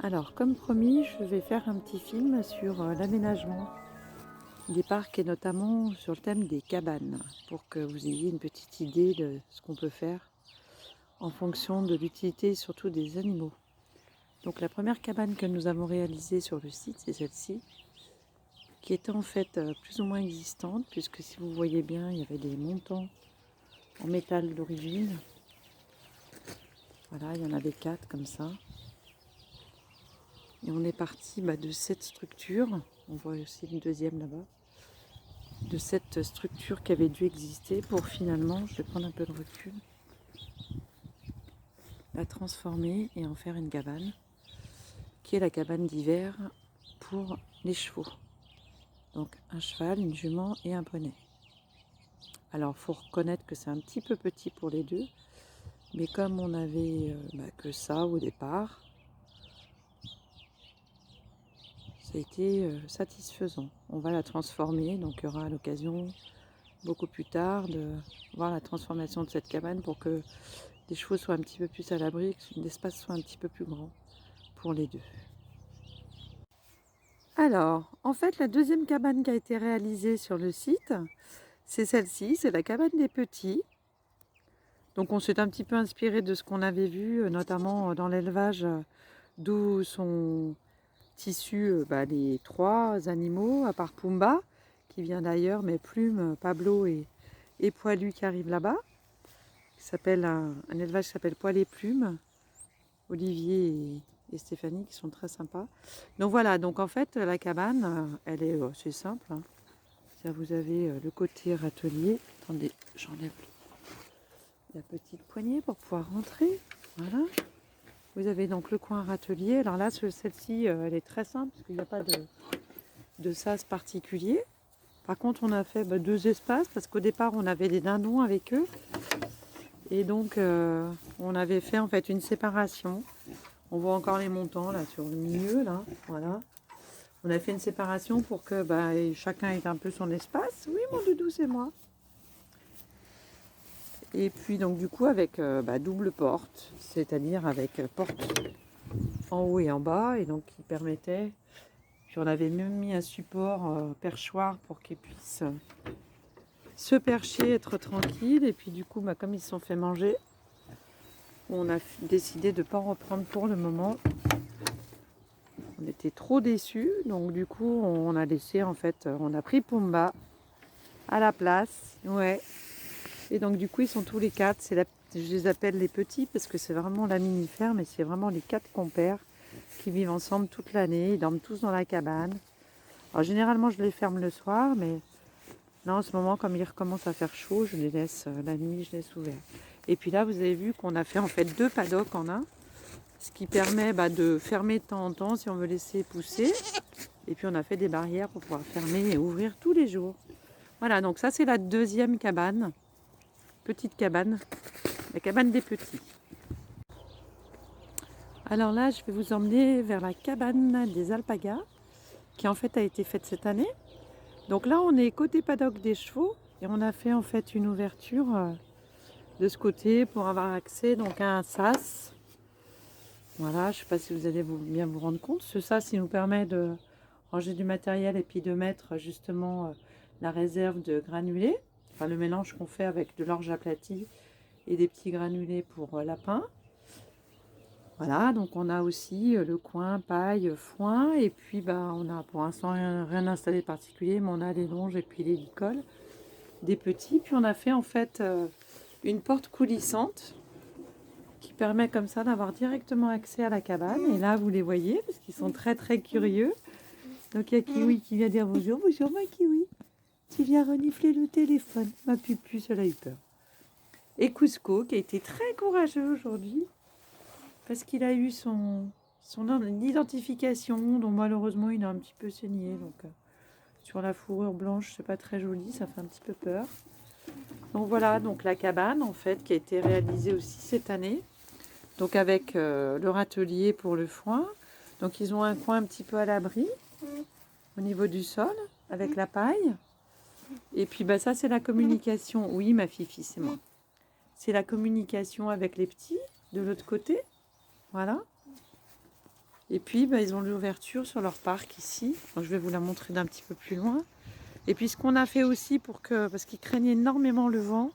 Alors, comme promis, je vais faire un petit film sur l'aménagement des parcs et notamment sur le thème des cabanes pour que vous ayez une petite idée de ce qu'on peut faire en fonction de l'utilité surtout des animaux. Donc la première cabane que nous avons réalisée sur le site, c'est celle-ci, qui était en fait plus ou moins existante puisque si vous voyez bien, il y avait des montants en métal d'origine. Voilà, il y en avait 4 comme ça. Et on est parti de cette structure, on voit aussi une deuxième là-bas, de cette structure qui avait dû exister pour finalement, je vais prendre un peu de recul, la transformer et en faire une cabane, qui est la cabane d'hiver pour les chevaux. Donc un cheval, une jument et un poney. Alors il faut reconnaître que c'est un petit peu petit pour les deux, mais comme on avait que ça au départ, ça a été satisfaisant. On va la transformer, donc il y aura l'occasion beaucoup plus tard de voir la transformation de cette cabane pour que les chevaux soient un petit peu plus à l'abri et que l'espace soit un petit peu plus grand pour les deux. Alors, en fait, la deuxième cabane qui a été réalisée sur le site, c'est celle-ci, c'est la cabane des petits. Donc on s'est un petit peu inspiré de ce qu'on avait vu, notamment dans l'élevage, d'où sont issus les 3 animaux, à part Pumba, qui vient d'ailleurs, mais Plume, Pablo et Poilu qui arrivent là-bas. Un élevage qui s'appelle Poil et Plume, Olivier et Stéphanie qui sont très sympas. Donc voilà, donc en fait la cabane, elle est assez simple. Hein. Vous avez le côté râtelier. Attendez, j'enlève la petite poignée pour pouvoir rentrer. Voilà. Vous avez donc le coin râtelier. Alors là, celle-ci, elle est très simple parce qu'il n'y a pas de sas particulier. Par contre, on a fait 2 espaces parce qu'au départ, on avait des dindons avec eux. Et donc, on avait fait en fait une séparation. On voit encore les montants là sur le milieu, là. Voilà. On a fait une séparation pour que chacun ait un peu son espace. Oui, mon doudou, c'est moi. Et puis donc du coup avec double porte, c'est-à-dire avec porte en haut et en bas, et donc qui permettait. Puis on avait même mis un support perchoir pour qu'ils puissent se percher, être tranquille. Et puis du coup, comme ils se sont fait manger, on a décidé de ne pas en reprendre pour le moment. On était trop déçus, donc du coup on a laissé en fait, on a pris Pumba à la place. Ouais. Et donc du coup ils sont tous les 4, je les appelle les petits parce que c'est vraiment la mini-ferme et c'est vraiment les 4 compères qui vivent ensemble toute l'année, ils dorment tous dans la cabane. Alors généralement je les ferme le soir, mais là en ce moment comme il recommence à faire chaud, je les laisse la nuit, je laisse ouverts. Et puis là vous avez vu qu'on a fait en fait 2 paddocks en un, ce qui permet de fermer de temps en temps si on veut laisser pousser. Et puis on a fait des barrières pour pouvoir fermer et ouvrir tous les jours. Voilà, donc ça c'est la deuxième cabane. Petite cabane, la cabane des petits. Alors là, je vais vous emmener vers la cabane des alpagas, qui en fait a été faite cette année. Donc là, on est côté paddock des chevaux, et on a fait en fait une ouverture de ce côté pour avoir accès donc à un sas. Voilà, je ne sais pas si vous allez bien vous rendre compte. Ce sas, il nous permet de ranger du matériel et puis de mettre justement la réserve de granulés, enfin le mélange qu'on fait avec de l'orge aplatie et des petits granulés pour lapins. Voilà, donc on a aussi le coin paille, foin, et puis on a pour l'instant rien installé de particulier, mais on a les longes et puis les licoles, des petits. Puis on a fait en fait une porte coulissante qui permet comme ça d'avoir directement accès à la cabane. Et là vous les voyez parce qu'ils sont très très curieux. Donc il y a Kiwi qui vient dire bonjour, bonjour ma Kiwi. Tu viens renifler le téléphone, ma pupuce, elle a eu peur. Et Cusco qui a été très courageux aujourd'hui. Parce qu'il a eu son identification, dont malheureusement il a un petit peu saigné. Donc sur la fourrure blanche, c'est pas très joli, ça fait un petit peu peur. Donc voilà, donc la cabane en fait qui a été réalisée aussi cette année. Donc avec le râtelier pour le foin. Donc ils ont un coin un petit peu à l'abri au niveau du sol avec la paille. Et puis ça c'est la communication. Oui ma fifi, c'est moi. C'est la communication avec les petits de l'autre côté. Voilà. Et puis ils ont l'ouverture sur leur parc ici. Donc, je vais vous la montrer d'un petit peu plus loin. Et puis ce qu'on a fait aussi parce qu'ils craignent énormément le vent,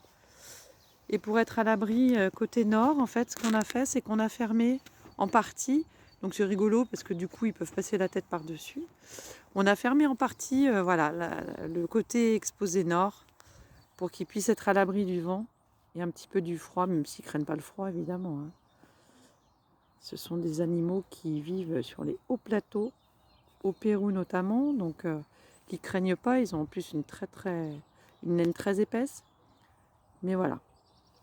et pour être à l'abri côté nord, en fait, ce qu'on a fait, c'est qu'on a fermé en partie. Donc c'est rigolo parce que du coup, ils peuvent passer la tête par-dessus. On a fermé en partie voilà, le côté exposé nord pour qu'ils puissent être à l'abri du vent et un petit peu du froid, même s'ils ne craignent pas le froid, évidemment. Hein. Ce sont des animaux qui vivent sur les hauts plateaux, au Pérou notamment, donc qui ne craignent pas. Ils ont en plus une laine très épaisse. Mais voilà.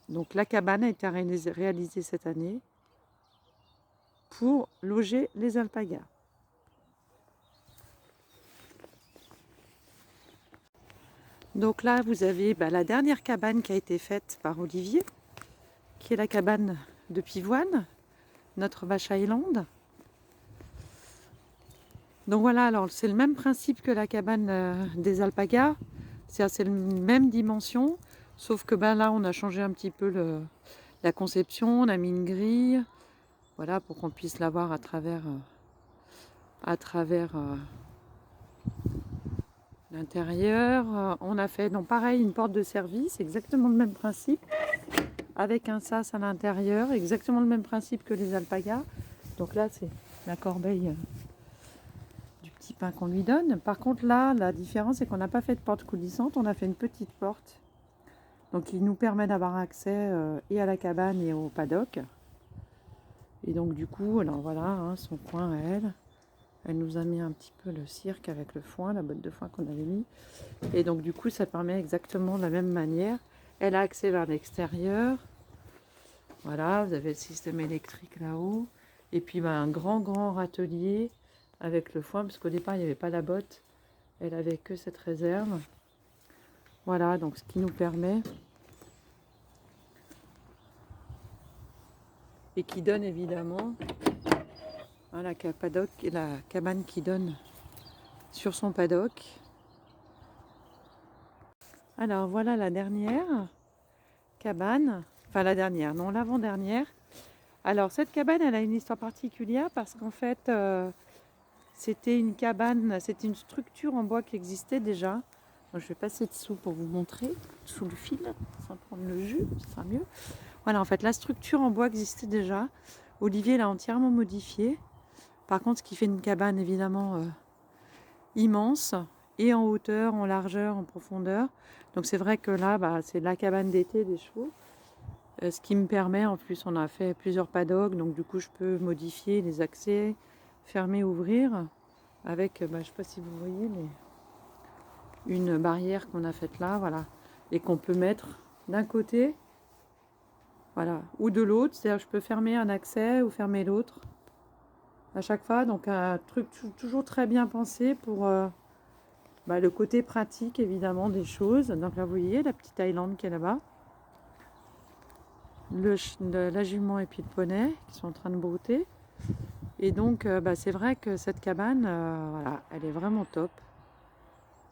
Donc la cabane a été réalisée cette année pour loger les alpagas. Donc là, vous avez la dernière cabane qui a été faite par Olivier, qui est la cabane de Pivoine, notre vache Highland. Donc voilà, alors c'est le même principe que la cabane des alpagas, c'est la même dimension, sauf que là on a changé un petit peu la conception, on a mis une grille, voilà, pour qu'on puisse la voir à travers l'intérieur. On a fait donc pareil une porte de service, exactement le même principe, avec un sas à l'intérieur, exactement le même principe que les alpagas. Donc là c'est la corbeille du petit pain qu'on lui donne. Par contre là, la différence c'est qu'on n'a pas fait de porte coulissante, on a fait une petite porte. Donc qui nous permet d'avoir accès et à la cabane et au paddock. Et donc du coup, alors voilà, hein, son coin à elle. Elle nous a mis un petit peu le cirque avec le foin, la botte de foin qu'on avait mis. Et donc du coup, ça permet exactement de la même manière. Elle a accès vers l'extérieur. Voilà, vous avez le système électrique là-haut. Et puis un grand râtelier avec le foin, parce qu'au départ, il n'y avait pas la botte. Elle avait que cette réserve. Voilà, donc ce qui nous permet... Et qui donne évidemment... la cabane qui donne sur son paddock. Alors voilà la dernière cabane, enfin la dernière, non l'avant-dernière. Alors cette cabane, elle a une histoire particulière parce qu'en fait, c'était une cabane, c'était une structure en bois qui existait déjà. Donc, je vais passer dessous pour vous montrer, sous le fil, sans prendre le jus, ce sera mieux. Voilà, en fait, la structure en bois existait déjà. Olivier l'a entièrement modifiée. Par contre, ce qui fait une cabane évidemment immense, et en hauteur, en largeur, en profondeur. Donc c'est vrai que là, c'est la cabane d'été des chevaux. Ce qui me permet, en plus, on a fait plusieurs paddocks, donc du coup, je peux modifier les accès, fermer, ouvrir, avec, je ne sais pas si vous voyez, mais une barrière qu'on a faite là, voilà, et qu'on peut mettre d'un côté, voilà, ou de l'autre. C'est-à-dire, je peux fermer un accès ou fermer l'autre à chaque fois. Donc un truc toujours très bien pensé pour le côté pratique évidemment des choses. Donc là vous voyez la petite Highland qui est là-bas, la jument et puis le poney qui sont en train de brouter. Et donc c'est vrai que cette cabane, voilà, elle est vraiment top.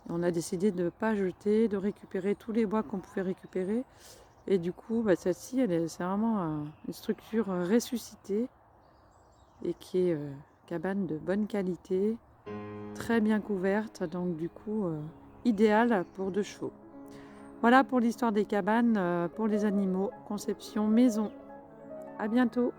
On a décidé de ne pas jeter, de récupérer tous les bois qu'on pouvait récupérer. Et du coup celle-ci, c'est vraiment une structure ressuscitée et qui est cabane de bonne qualité, très bien couverte, donc du coup idéale pour 2 chevaux. Voilà pour l'histoire des cabanes pour les animaux, conception maison. À bientôt.